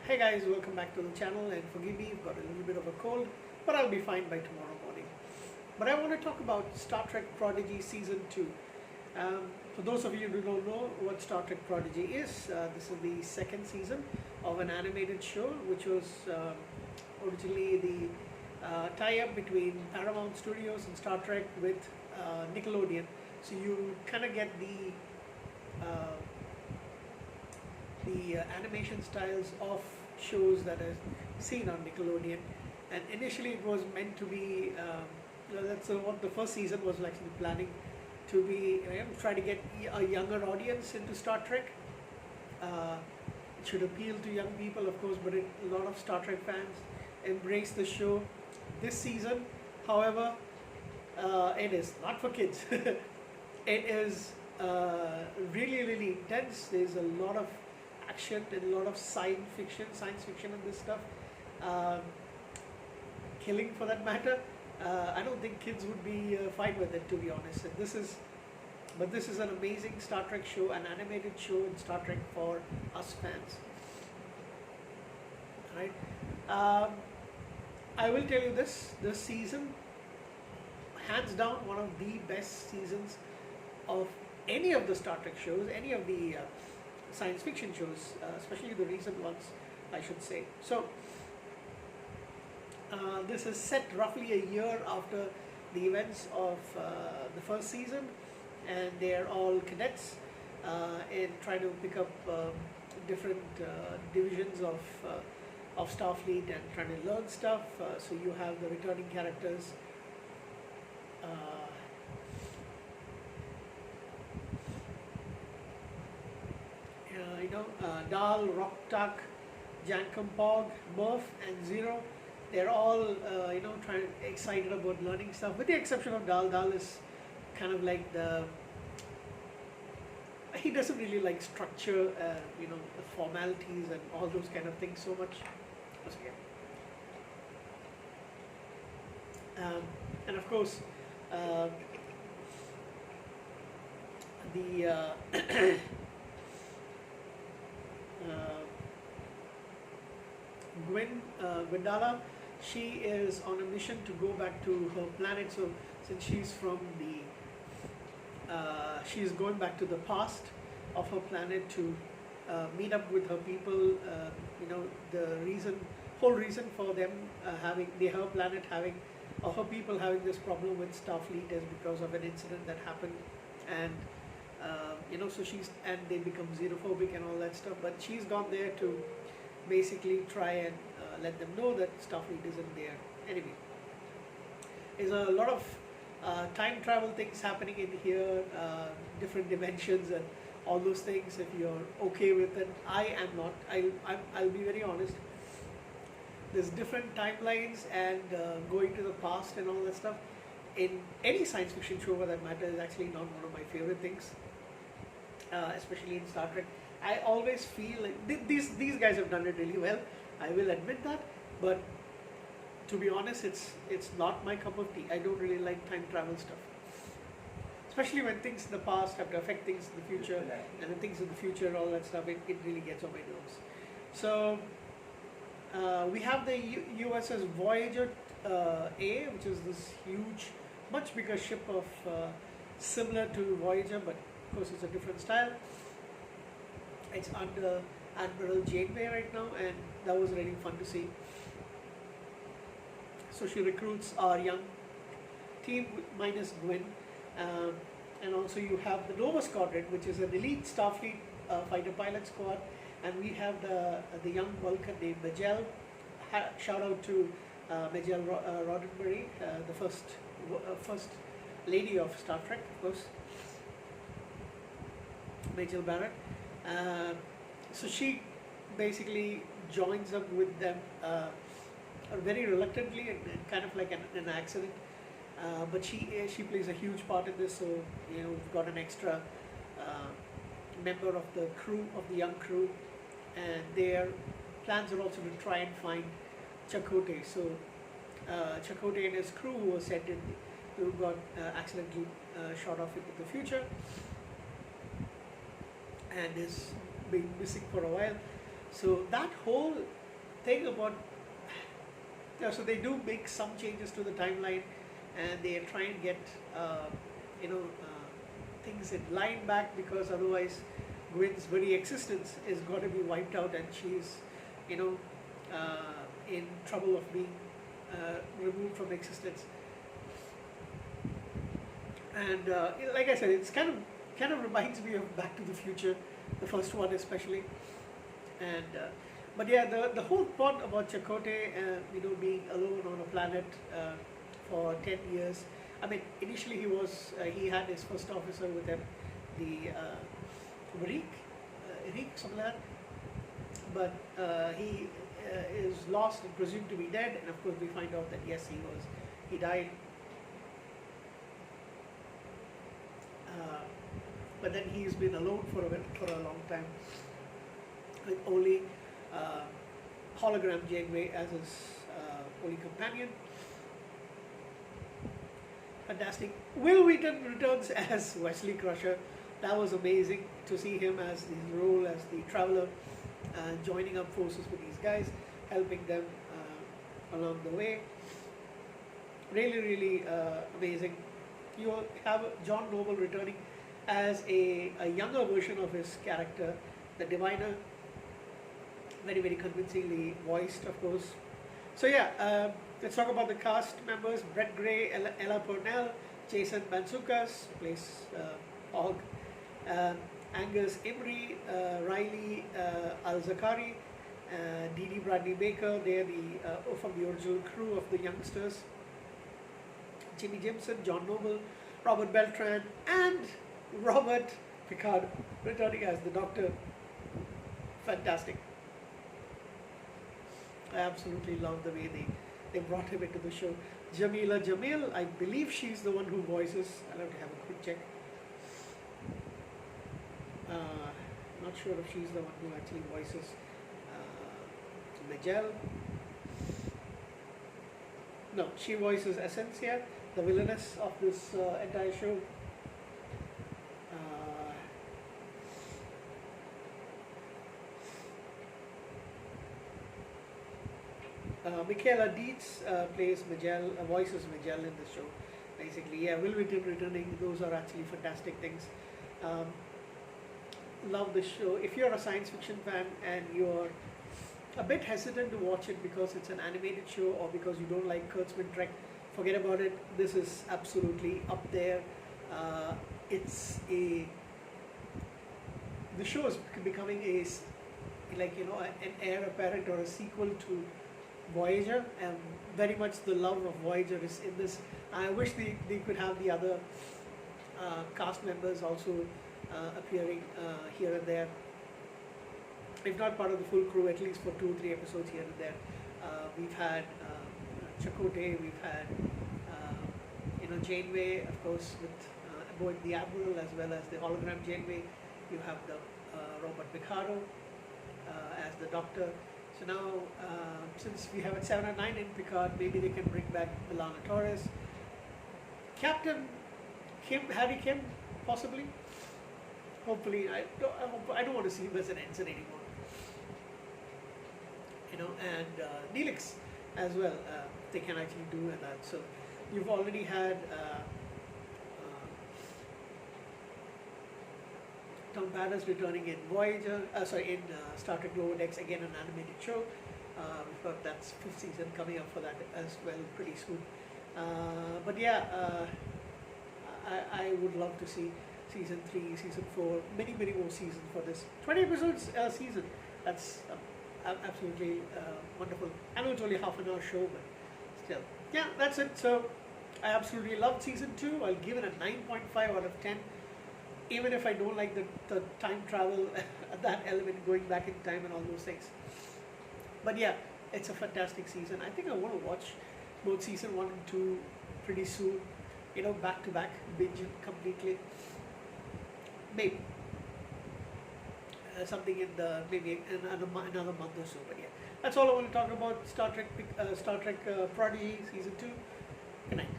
Hey guys, welcome back to the channel, and forgive me, I've got a little bit of a cold, but I'll be fine by tomorrow morning. But I want to talk about Star Trek Prodigy Season 2. For those of you who don't know what Star Trek Prodigy is, this is the second season of an animated show which was originally the tie-up between Paramount Studios and Star Trek with Nickelodeon. So you kind of get the animation styles of shows that are seen on Nickelodeon, and initially it was meant to be that's what the first season was actually planning to be, try to get a younger audience into Star Trek. It should appeal to young people, of course, but a lot of Star Trek fans embrace the show. This season, however, it is not for kids. It is really intense. There's a lot of action and a lot of science fiction in this stuff. Killing, for that matter. I don't think kids would be fine with it, to be honest. And this is an amazing Star Trek show, an animated show in Star Trek for us fans. Right? I will tell you this season, hands down, one of the best seasons of any of the Star Trek shows, any of the science fiction shows, especially the recent ones, I should say. So this is set roughly a year after the events of the first season, and they're all cadets and trying to pick up different divisions of Starfleet and trying to learn stuff. So you have the returning characters. Dal, Roktak, Jankum Pog, Murph, and Zero. They're all excited about learning stuff, with the exception of Dal. Dal is kind of like he doesn't really like structure, the formalities and all those kind of things so much. And of course, the Gwendala, she is on a mission to go back to her planet. So since she's from she's going back to the past of her planet to meet up with her people. The whole reason for them her planet having, or her people having this problem with Starfleet is because of an incident that happened, and so they become xenophobic and all that stuff. But she's gone there to basically try and let them know that Starfleet isn't there. Anyway, there's a lot of time travel things happening in here, different dimensions and all those things. If you're okay with it, I am not. I'll be very honest. There's different timelines, and going to the past and all that stuff in any science fiction show for that matter is actually not one of my favorite things, especially in Star Trek. I always feel like these guys have done it really well, I will admit that, but to be honest, it's not my cup of tea. I don't really like time travel stuff, especially when things in the past have to affect things in the future, and then things in the future and all that stuff, it really gets on my nerves. So we have the USS Voyager A, which is this huge, much bigger ship of similar to Voyager, but of course it's a different style. It's under Admiral Janeway right now, and that was really fun to see. So she recruits our young team minus Gwen, and also you have the Nova Squadron, which is an elite Starfleet fighter pilot squad, and we have the young Vulcan named Majel. Shout out to Majel Roddenberry, the first lady of Star Trek, of course, Majel Barrett. So she basically joins up with them very reluctantly and kind of like an accident, but she plays a huge part in this. So we've got an extra member of the crew, of the young crew, and their plans are also to try and find Chakotay. So Chakotay and his crew, who were sent in, who got accidentally shot off into the future and is been missing for a while. So that whole thing about, yeah, so they do make some changes to the timeline, and they try and get you know things in line back, because otherwise Gwen's very existence is going to be wiped out, and she's you know in trouble of being removed from existence. And like I said, it's kind of reminds me of Back to the Future, the first one especially. And but yeah, the whole plot about Chakotay, being alone on a planet for 10 years. I mean, initially he had his first officer with him, the Rick, something like that. But he is lost and presumed to be dead, and of course we find out that yes, he died. But then he's been alone for a long time, with only hologram Janeway as his only companion. Fantastic. Will Wheaton returns as Wesley Crusher. That was amazing to see him as his role as the traveler, joining up forces with these guys, helping them along the way. Really, really amazing. You have John Noble returning as a younger version of his character, the Diviner. Very, very convincingly voiced, of course. So yeah, let's talk about the cast members. Brett Gray, Ella Purnell, Jason Mantzoukas plays Hogg, Angus Imrie, Riley Al-Zakari, Dee Dee Bradley Baker. They're from the original crew of the youngsters. Jimmy Jimson, John Noble, Robert Beltran, and Robert Picard returning as the Doctor. Fantastic. I absolutely love the way they brought him into the show. Jamila Jamil, I believe she's the one who voices. I'll have to have a quick check. Not sure if she's the one who actually voices Majel. No, she voices Essentia, the villainess of this entire show. Michaela Dietz plays Majel, voices Majel in the show. Basically, yeah, Will Wheaton returning. Those are actually fantastic things. Love the show. If you're a science fiction fan and you're a bit hesitant to watch it because it's an animated show or because you don't like Kurtzman Trek, forget about it. This is absolutely up there. The show is becoming an heir apparent or a sequel to Voyager, and very much the love of Voyager is in this. I wish they could have the other cast members also appearing here and there, if not part of the full crew, at least for 2 or 3 episodes here and there. We've had Chakotay, we've had Janeway, of course, with both the Admiral as well as the hologram Janeway. You have the Robert Picardo as the Doctor. So now, since we have at 7 and 9 in Picard, maybe they can bring back Milana Torres. Captain Harry Kim, possibly. Hopefully, I don't want to see him as an ensign anymore. And Neelix as well. They can actually do that. So you've already had Tom Paris returning in Voyager, in Star Trek Lower Decks, again an animated show. We've got that's 5th season coming up for that as well pretty soon. But yeah, I would love to see season 3, season 4, many more seasons for this 20 episodes season. That's absolutely wonderful. I know it's only half an hour show, but still, yeah, that's it. So I absolutely loved season 2. I'll give it a 9.5 out of 10. Even if I don't like the time travel, that element, going back in time and all those things. But yeah, it's a fantastic season. I think I want to watch both season 1 and 2 pretty soon. Back to back, binge it completely. Maybe something in another month or so. But yeah, that's all I want to talk about. Star Trek Prodigy season 2. Good night.